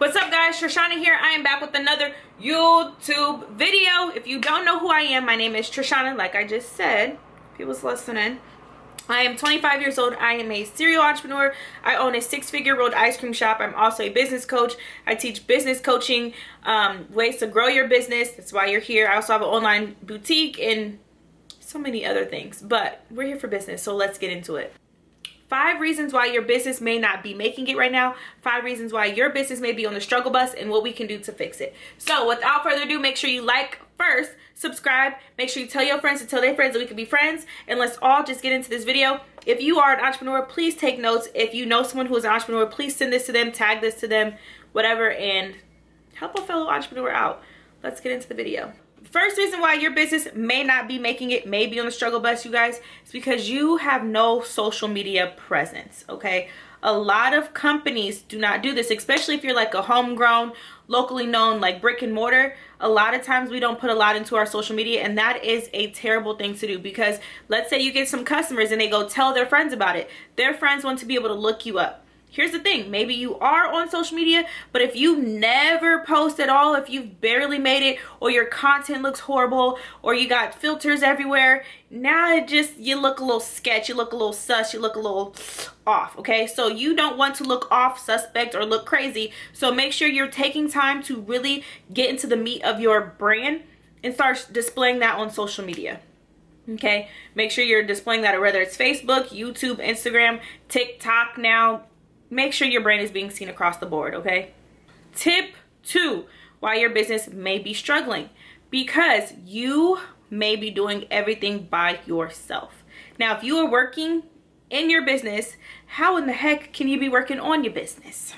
What's up, guys? Trishana here. I am back with another YouTube video. If you don't know who I am, my name is Trishana, like I just said. People's listening. I am 25 years old. I am a serial entrepreneur. I own a 6-figure rolled ice cream shop. I'm also a business coach. I teach business coaching, ways to grow your business. That's why you're here. I also have an online boutique and so many other things, but we're here for business, so let's get into it. 5 reasons why your business may not be making it right now. 5 reasons why your business may be on the struggle bus and what we can do to fix it. So without further ado, make sure you like first, subscribe, make sure you tell your friends to tell their friends that we can be friends, and let's all just get into this video. If you are an entrepreneur, please take notes. If you know someone who is an entrepreneur, please send this to them, tag this to them, whatever, and help a fellow entrepreneur out. Let's get into the video. First reason why your business may not be making it, may be on the struggle bus, you guys, is because you have no social media presence, okay? A lot of companies do not do this, especially if you're like a homegrown, locally known, like brick and mortar. A lot of times we don't put a lot into our social media, and that is a terrible thing to do, because let's say you get some customers and they go tell their friends about it. Their friends want to be able to look you up. Here's the thing, maybe you are on social media, but if you never post at all, if you've barely made it, or your content looks horrible, or you got filters everywhere, now you look a little sketch, you look a little sus, you look a little off, okay? So you don't want to look off, suspect, or look crazy. So make sure you're taking time to really get into the meat of your brand and start displaying that on social media. Okay, make sure you're displaying that, whether it's Facebook, YouTube, Instagram, TikTok now. Make sure your brand is being seen across the board, okay? Tip 2, why your business may be struggling. Because you may be doing everything by yourself. Now, if you are working in your business, how in the heck can you be working on your business?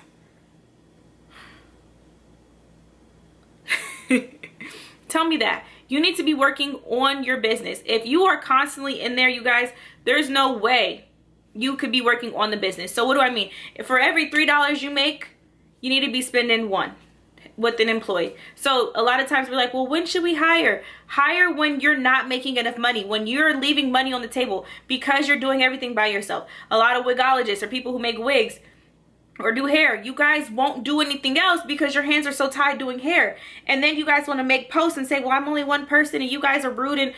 Tell me that. You need to be working on your business. If you are constantly in there, you guys, there's no way you could be working on the business. So what do I mean? If for every $3 you make, you need to be spending $1 with an employee. So a lot of times we're like, well, when should we hire? Hire when you're not making enough money, when you're leaving money on the table because you're doing everything by yourself. A lot of wigologists or people who make wigs or do hair, you guys won't do anything else because your hands are so tied doing hair. And then you guys want to make posts and say, well, I'm only one person and you guys are rude, and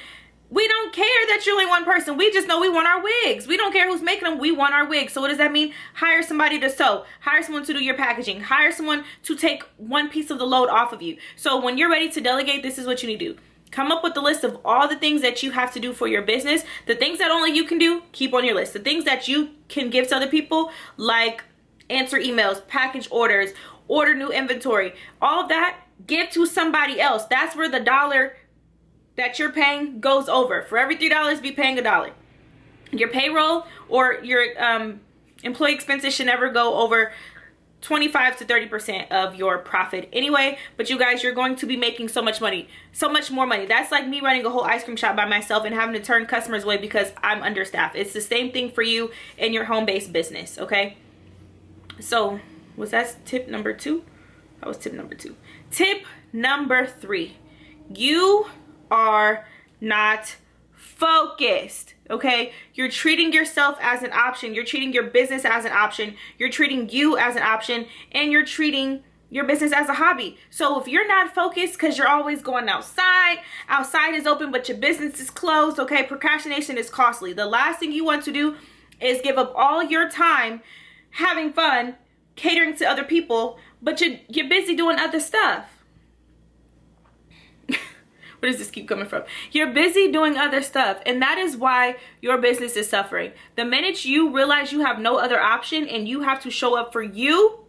we don't care that you're only one person. We just know we want our wigs. We don't care who's making them. We want our wigs. So what does that mean? Hire somebody to sew. Hire someone to do your packaging. Hire someone to take one piece of the load off of you. So when you're ready to delegate, this is what you need to do. Come up with the list of all the things that you have to do for your business. The things that only you can do, keep on your list. The things that you can give to other people, like answer emails, package orders, order new inventory, all of that, give to somebody else. That's where the dollar that you're paying goes over. For every $3, be paying $1. Your payroll or your employee expenses should never go over 25 to 30% of your profit anyway. But you guys, you're going to be making so much money, so much more money. That's like me running a whole ice cream shop by myself and having to turn customers away because I'm understaffed. It's the same thing for you in your home-based business, okay? So was that tip number 2? That was tip number 2. Tip number 3, you are not focused, okay? You're treating yourself as an option. You're treating your business as an option. You're treating you as an option, and you're treating your business as a hobby. So if you're not focused because you're always going outside is open but your business is closed, okay? Procrastination is costly. The last thing you want to do is give up all your time having fun, catering to other people, but you're busy doing other stuff. Where does this keep coming from? You're busy doing other stuff, and that is why your business is suffering. The minute you realize you have no other option and you have to show up for you,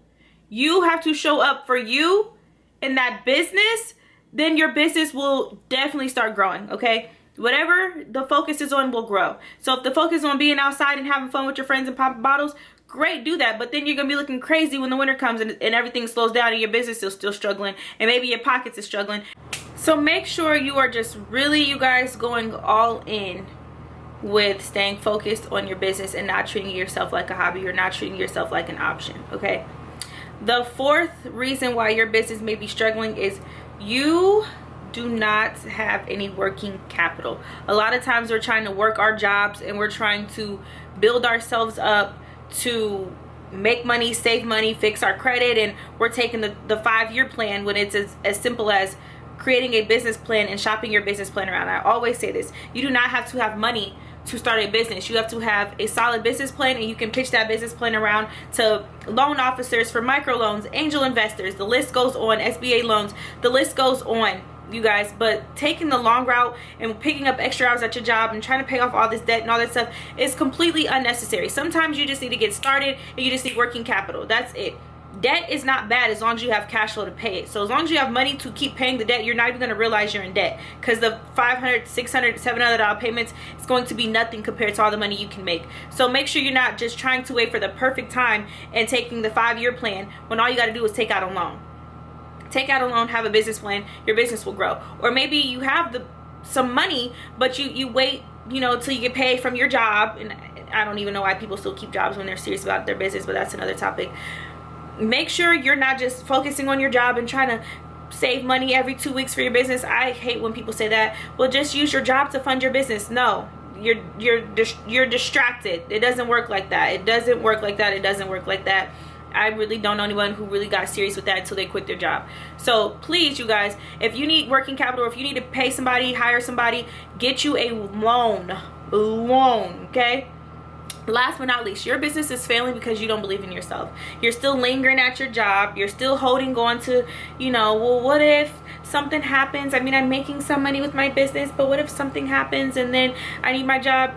have to show up for you in that business, then your business will definitely start growing, okay? Whatever the focus is on will grow. So if the focus is on being outside and having fun with your friends and popping bottles, great, do that. But then you're gonna be looking crazy when the winter comes and everything slows down and your business is still struggling, and maybe your pockets is struggling. So make sure you are just really, you guys, going all in with staying focused on your business and not treating yourself like a hobby. You're not treating yourself like an option, okay? The 4th reason why your business may be struggling is you do not have any working capital. A lot of times we're trying to work our jobs and we're trying to build ourselves up to make money, save money, fix our credit, and we're taking the 5-year plan when it's as simple as creating a business plan and shopping your business plan around. I always say this: you do not have to have money to start a business. You have to have a solid business plan, and you can pitch that business plan around to loan officers for microloans, angel investors, the list goes on, SBA loans, the list goes on, you guys. But taking the long route and picking up extra hours at your job and trying to pay off all this debt and all that stuff is completely unnecessary. Sometimes you just need to get started and you just need working capital. That's it. Debt is not bad as long as you have cash flow to pay it. So as long as you have money to keep paying the debt, you're not even going to realize you're in debt, because the $500, $600, $700 payments is going to be nothing compared to all the money you can make. So make sure you're not just trying to wait for the perfect time and taking the 5-year plan when all you got to do is take out a loan. Take out a loan, have a business plan, your business will grow. Or maybe you have some money, but you wait, till you get paid from your job. And I don't even know why people still keep jobs when they're serious about their business, but that's another topic. Make sure you're not just focusing on your job and trying to save money every 2 weeks for your business. I hate when people say that. Well, just use your job to fund your business. No, you're distracted. It doesn't work like that. It doesn't work like that. It doesn't work like that. I really don't know anyone who really got serious with that until they quit their job. So please, you guys, if you need working capital, or if you need to pay somebody, hire somebody, get you a loan, okay? Last but not least, your business is failing because you don't believe in yourself. You're still lingering at your job. You're still holding on to, well, what if something happens? I mean, I'm making some money with my business, but what if something happens and then I need my job?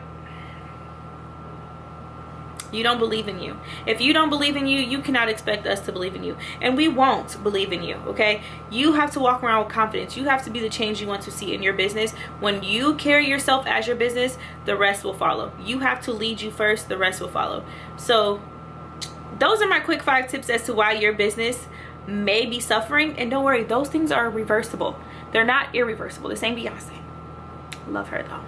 You don't believe in you. If you don't believe in you, you cannot expect us to believe in you. And we won't believe in you, okay? You have to walk around with confidence. You have to be the change you want to see in your business. When you carry yourself as your business, the rest will follow. You have to lead you first, the rest will follow. So those are my quick 5 tips as to why your business may be suffering. And don't worry, those things are reversible. They're not irreversible. This ain't Beyonce. Love her though.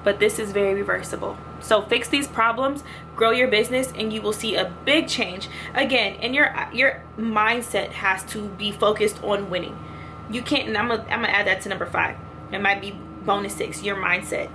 But this is very reversible. So fix these problems, grow your business, and you will see a big change. Again, and your mindset has to be focused on winning. You can't, and I'm gonna add that to number 5. It might be bonus 6, your mindset.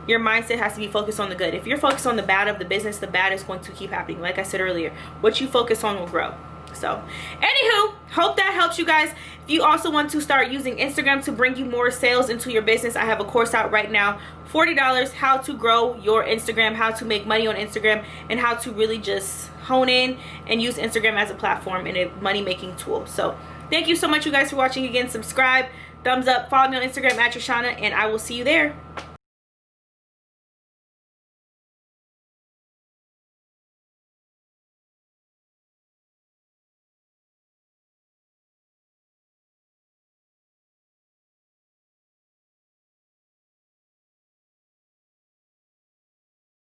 Your mindset has to be focused on the good. If you're focused on the bad of the business, the bad is going to keep happening. Like I said earlier, what you focus on will grow. So anywho, hope that helps you guys. If you also want to start using Instagram to bring you more sales into your business, I have a course out right now, $40, how to grow your Instagram, how to make money on Instagram, and how to really just hone in and use Instagram as a platform and a money making tool. So thank you so much, you guys, for watching. Again, subscribe, thumbs up, follow me on Instagram at Trishana, and I will see you there.